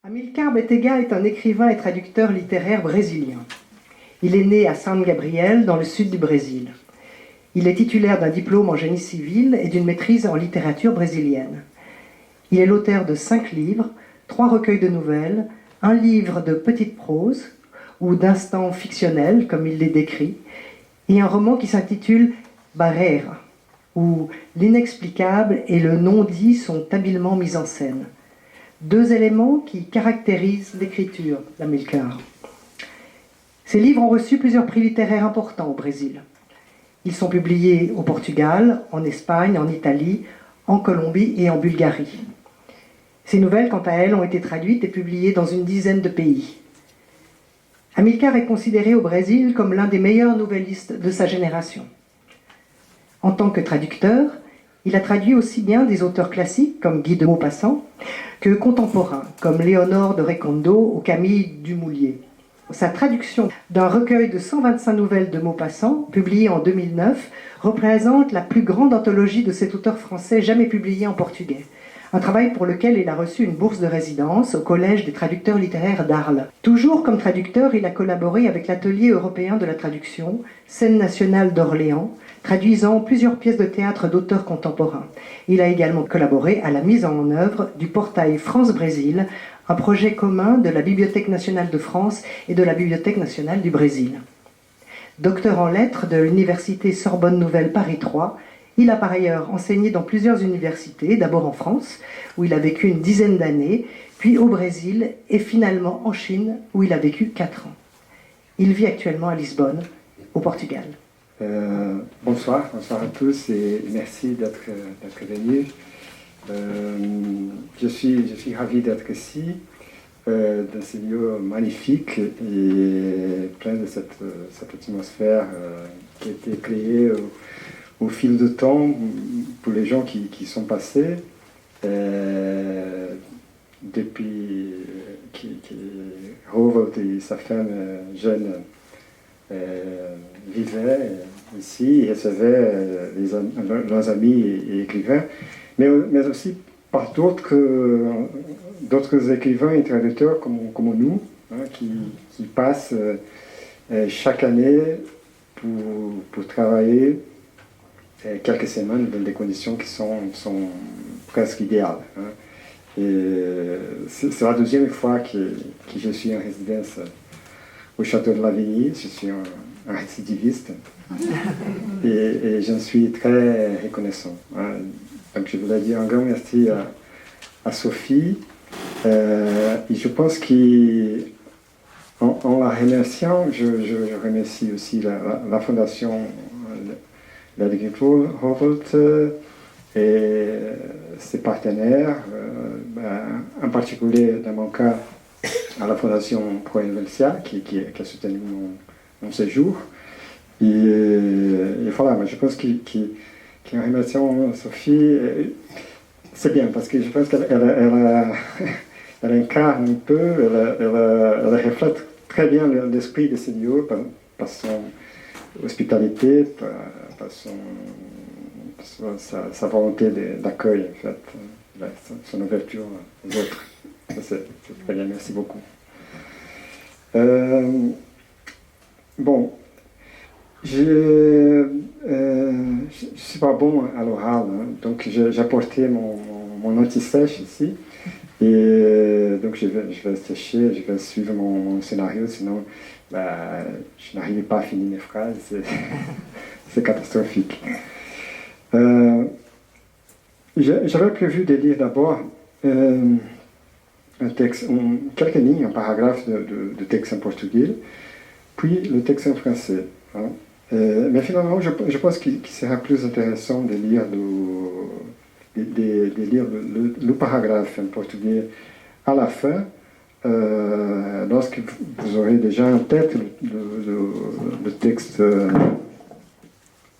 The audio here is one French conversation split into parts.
Amilcar Bettega est un écrivain et traducteur littéraire brésilien. Il est né à San Gabriel, dans le sud du Brésil. Il est titulaire d'un diplôme en génie civil et d'une maîtrise en littérature brésilienne. Il est l'auteur de 5 livres, 3 recueils de nouvelles, un livre de petite prose ou d'instants fictionnels, comme il les décrit, et un roman qui s'intitule Barreira, où l'inexplicable et le non-dit sont habilement mis en scène. 2 éléments qui caractérisent l'écriture d'Amilcar. Ces livres ont reçu plusieurs prix littéraires importants au Brésil. Ils sont publiés au Portugal, en Espagne, en Italie, en Colombie et en Bulgarie. Ces nouvelles, quant à elles, ont été traduites et publiées dans une dizaine de pays. Amilcar est considéré au Brésil comme l'un des meilleurs nouvellistes de sa génération. En tant que traducteur, il a traduit aussi bien des auteurs classiques comme Guy de Maupassant que contemporains comme Léonore de Recondo ou Camille Dumoulier. Sa traduction d'un recueil de 125 nouvelles de Maupassant, publié en 2009, représente la plus grande anthologie de cet auteur français jamais publié en portugais. Un travail pour lequel il a reçu une bourse de résidence au Collège des traducteurs littéraires d'Arles. Toujours comme traducteur, il a collaboré avec l'Atelier européen de la traduction, Scène nationale d'Orléans, traduisant plusieurs pièces de théâtre d'auteurs contemporains. Il a également collaboré à la mise en œuvre du portail France-Brésil, un projet commun de la Bibliothèque nationale de France et de la Bibliothèque nationale du Brésil. Docteur en lettres de l'université Sorbonne Nouvelle Paris 3, il a par ailleurs enseigné dans plusieurs universités, d'abord en France, où il a vécu une dizaine d'années, puis au Brésil et finalement en Chine, où il a vécu 4 ans. Il vit actuellement à Lisbonne, au Portugal. Bonsoir à tous et merci d'être venus. Je suis ravi d'être ici, dans ce lieu magnifique et plein de cette atmosphère qui a été créée au fil du temps pour les gens qui sont passés depuis que Rowohlt et sa femme jeune vivaient ici et recevaient leurs amis et écrivains, mais aussi par d'autres écrivains et traducteurs comme nous, hein, qui passent chaque année pour travailler quelques semaines dans des conditions qui sont presque idéales. Hein. Et c'est la deuxième fois que je suis en résidence au château de Lavigny. Je suis un récidiviste et j'en suis très reconnaissant. Hein. Donc je voulais dire un grand merci à Sophie et je pense qu'en la remerciant, je remercie aussi la Fondation Ludwig Rowohlt et ses partenaires, en particulier dans mon cas à la Fondation Pro Helvetia qui a soutenu mon séjour. Et voilà, je pense qu'en remerciant Sophie, c'est bien parce que je pense qu'elle incarne un peu, elle reflète très bien l'esprit de ce lieu par son hospitalité, par sa volonté d'accueil, en fait, son ouverture aux autres. C'est très bien, merci beaucoup. Bon, je ne suis pas bon à l'oral, hein, donc j'ai apporté mon anti-sèche ici, et donc je vais sécher, je vais suivre mon scénario, sinon je n'arrive pas à finir mes phrases, c'est catastrophique. J'avais prévu de lire d'abord un texte, quelques lignes, un paragraphe de texte en portugais, puis le texte en français. Hein. Mais finalement, je pense qu'il sera plus intéressant de lire le paragraphe en portugais à la fin, lorsque vous aurez déjà en tête le texte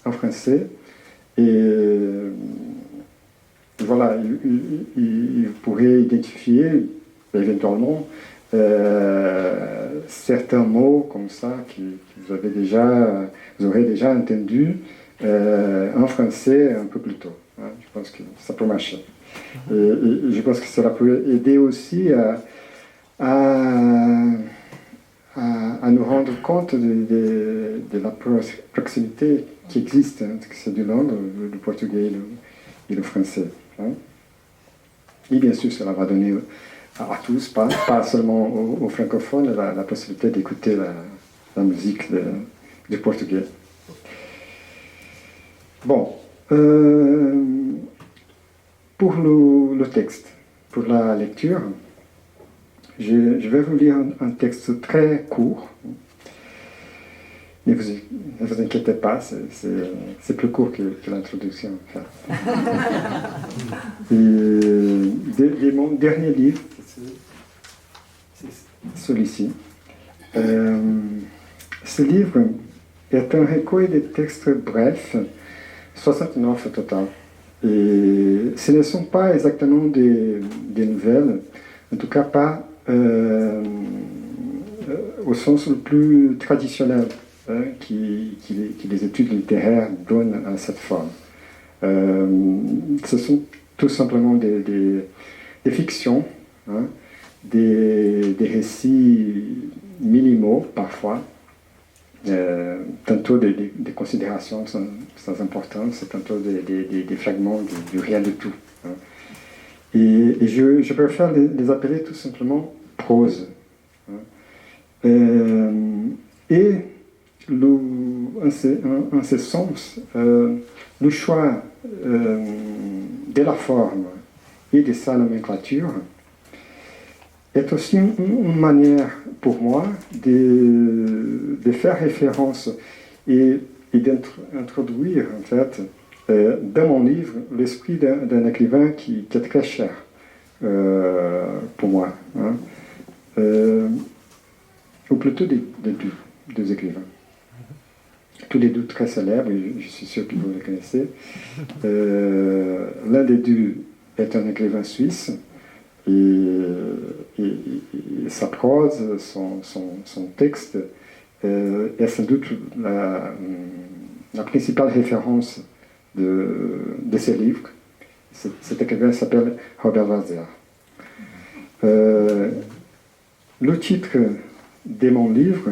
en français. Et voilà, il pourrait identifier éventuellement certains mots comme ça que vous aurez déjà entendu en français un peu plus tôt. Hein. Je pense que ça peut marcher. Et je pense que cela peut aider aussi à nous rendre compte de la proximité qui existe entre ces deux langues, le portugais et le français. Hein. Et bien sûr, cela va donner à tous, pas seulement aux francophones, la possibilité d'écouter la musique du portugais. Bon, pour le texte, pour la lecture, je vais vous lire un texte très court. Ne vous inquiétez pas, c'est plus court que l'introduction. En fait. Et mon dernier livre, c'est celui-ci. Ce livre est un recueil de textes brefs, 69 au total. Et ce ne sont pas exactement des nouvelles, en tout cas pas au sens le plus traditionnel qui les études littéraires donnent à cette forme. Ce sont tout simplement des fictions, hein, des récits minimaux parfois, tantôt des considérations sans importance, tantôt des fragments du rien du tout. Hein. Et je préfère les appeler tout simplement prose. Hein. Et en ce sens, le choix de la forme et de sa nomenclature est aussi une manière pour moi de faire référence et d'introduire en fait dans mon livre l'esprit d'un écrivain qui est très cher pour moi, hein, ou plutôt des deux écrivains. Tous les deux très célèbres, je suis sûr que vous les connaissez. L'un des deux est un écrivain suisse, et sa prose, son texte est sans doute la principale référence de ses livres. Cet écrivain s'appelle Robert Walser. Le titre de mon livre,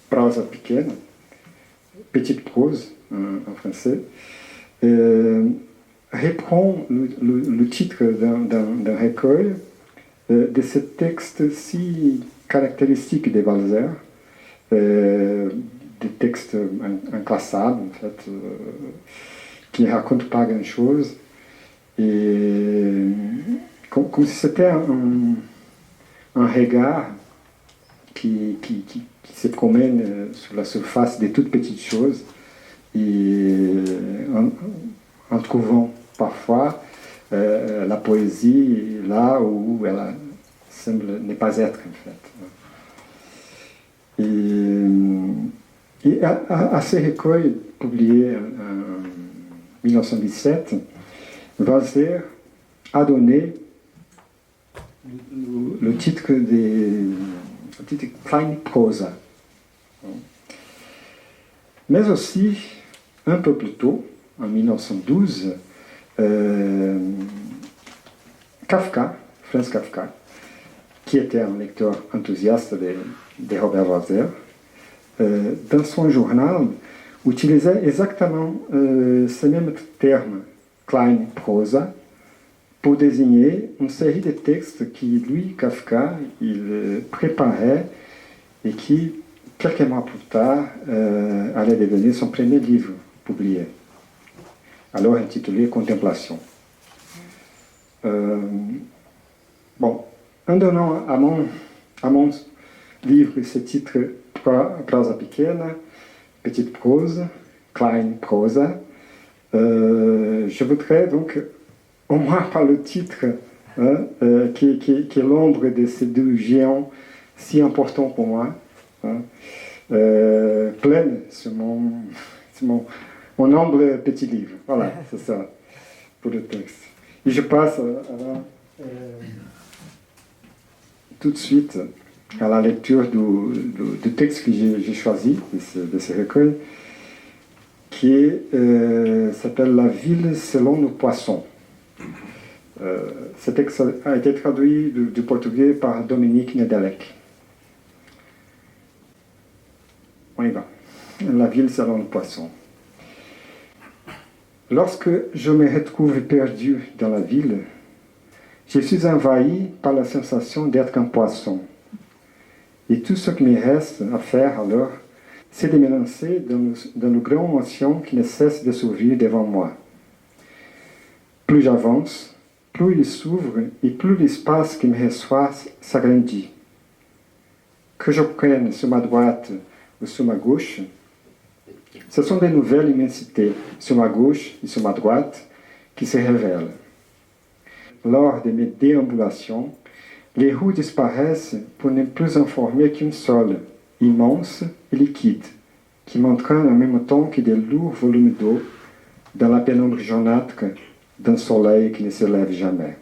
Prosa pequena, petite prose en français, reprend le titre d'un recueil de ce texte si caractéristique de Walser, des textes inclassables, en fait, qui ne racontent pas grand-chose, et comme si c'était un regard qui se promène sur la surface de toutes petites choses, et en trouvant parfois la poésie là où elle semble ne pas être, en fait. Et à ce recueil publié en 1917, Walser a donné le titre Kleine Prosa. Mais aussi, un peu plus tôt, en 1912, Franz Kafka, qui était un lecteur enthousiaste de Robert Walser, dans son journal, utilisait exactement ce même terme, Kleine Prosa, pour désigner une série de textes qui, lui, Kafka, il préparait et qui, quelques mois plus tard, allait devenir son premier livre publié, alors intitulé Contemplation. Bon, en donnant à mon livre ce titre Prosa pequena, petite prose, Kleine Prosa, je voudrais donc, au moins par le titre, hein, qui est l'ombre de ces deux géants si importants pour moi, hein, plaine sur mon humble petit livre. Voilà, c'est ça, pour le texte. Et je passe tout de suite à la lecture du texte que j'ai choisi, de ce recueil, qui s'appelle « La ville selon nos poissons ». Ce texte a été traduit du portugais par Dominique Nedelec. On y va. La ville selon le poisson. Lorsque je me retrouve perdu dans la ville, je suis envahi par la sensation d'être un poisson. Et tout ce qui me reste à faire alors, c'est de me lancer dans le grand océan qui ne cesse de s'ouvrir devant moi. Plus j'avance, plus il s'ouvre et plus l'espace qui me reçoit s'agrandit. Que je prenne sur ma droite ou sur ma gauche, ce sont de nouvelles immensités sur ma gauche et sur ma droite qui se révèlent. Lors de mes déambulations, les roues disparaissent pour ne plus en former qu'une seule, immense et liquide, qui m'entraîne en même temps que de lourds volumes d'eau dans la pénombre jaunâtre d'un soleil qui ne se lève jamais.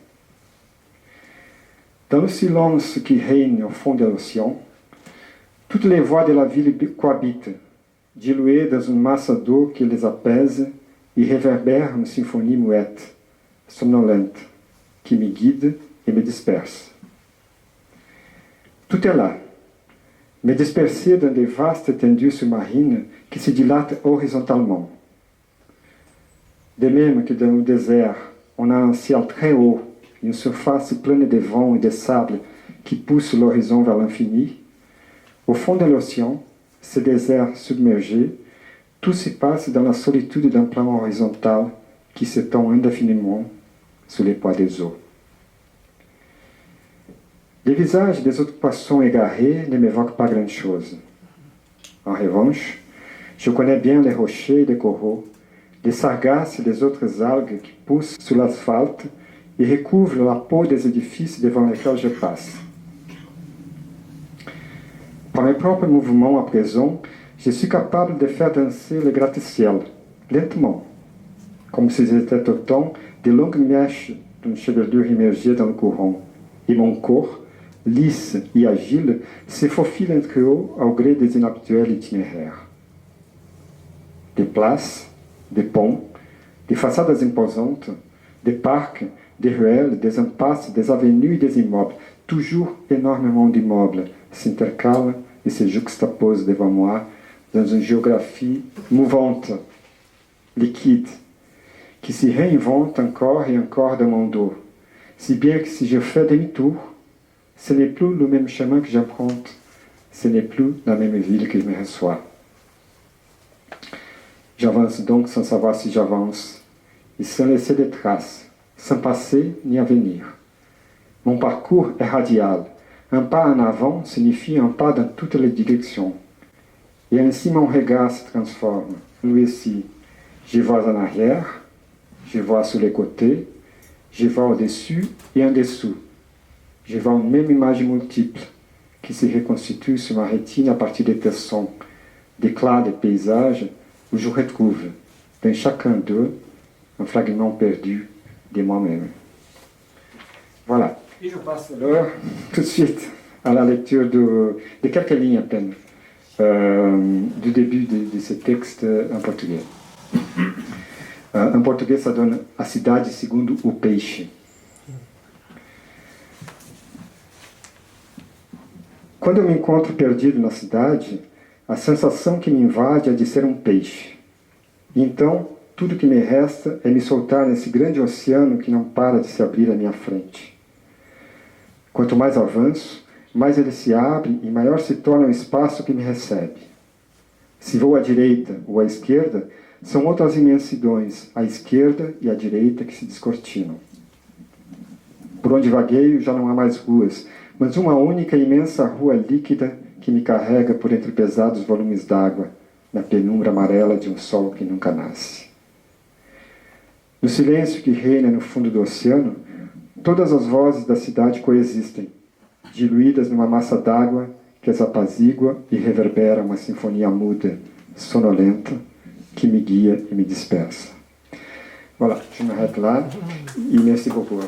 Dans le silence qui règne au fond de l'océan, toutes les voix de la ville cohabitent, diluées dans une masse d'eau qui les apaise et réverbère une symphonie muette, somnolente, qui me guide et me disperse. Tout est là, me dispersé dans des vastes étendues sous-marines qui se dilatent horizontalement. De même que dans le désert, on a un ciel très haut et une surface pleine de vent et de sable qui pousse l'horizon vers l'infini, au fond de l'océan, ce désert submergé, tout se passe dans la solitude d'un plan horizontal qui s'étend indéfiniment sous les poids des eaux. Les visages des autres poissons égarés ne m'évoquent pas grand-chose. En revanche, je connais bien les rochers et les coraux, les sargasses et les autres algues qui poussent sur l'asphalte et recouvrent la peau des édifices devant lesquels je passe. Par mes propres mouvements à présent, je suis capable de faire danser le gratte-ciel, lentement, comme s'ils étaient autant de longues mèches d'une chevelure immergée dans le courant, et mon corps, lisse et agile, se faufile entre eux au gré des inhabituels itinéraires. Des places, des ponts, des façades imposantes, des parcs, des ruelles, des impasses, des avenues et des immeubles, toujours énormément d'immeubles, s'intercalent et se juxtaposent devant moi dans une géographie mouvante, liquide, qui se réinvente encore et encore dans mon dos, si bien que si je fais demi-tour, ce n'est plus le même chemin que j'emprunte, ce n'est plus la même ville qui me reçoit. J'avance donc sans savoir si j'avance, et sans laisser de traces, sans passé ni avenir. Mon parcours est radial. Un pas en avant signifie un pas dans toutes les directions. Et ainsi mon regard se transforme. Lui aussi, je vois en arrière, je vois sur les côtés, je vois au-dessus et en dessous. Je vois une même image multiple qui se reconstitue sur ma rétine à partir des tessons, d'éclats de paysages où je retrouve, dans chacun d'eux, un fragment perdu de moi-même. Voilà. Et je passe alors tout de suite à la lecture de quelques lignes à peine du début de ce texte en portugais. Em português, ça donne a cidade segundo o peixe. Quando eu me encontro perdido na cidade, a sensação que me invade é de ser um peixe. E então, tudo que me resta é me soltar nesse grande oceano que não para de se abrir à minha frente. Quanto mais avanço, mais ele se abre e maior se torna o espaço que me recebe. Se vou à direita ou à esquerda, são outras imensidões, à esquerda e à direita, que se descortinam. Por onde vagueio já não há mais ruas, mas uma única e imensa rua líquida que me carrega por entre pesados volumes d'água, na penumbra amarela de um sol que nunca nasce. No silêncio que reina no fundo do oceano, todas as vozes da cidade coexistem, diluídas numa massa d'água que as apazigua e reverbera uma sinfonia muda, sonolenta, qui me guide et me disperse. Voilà, je m'arrête là. Et merci beaucoup.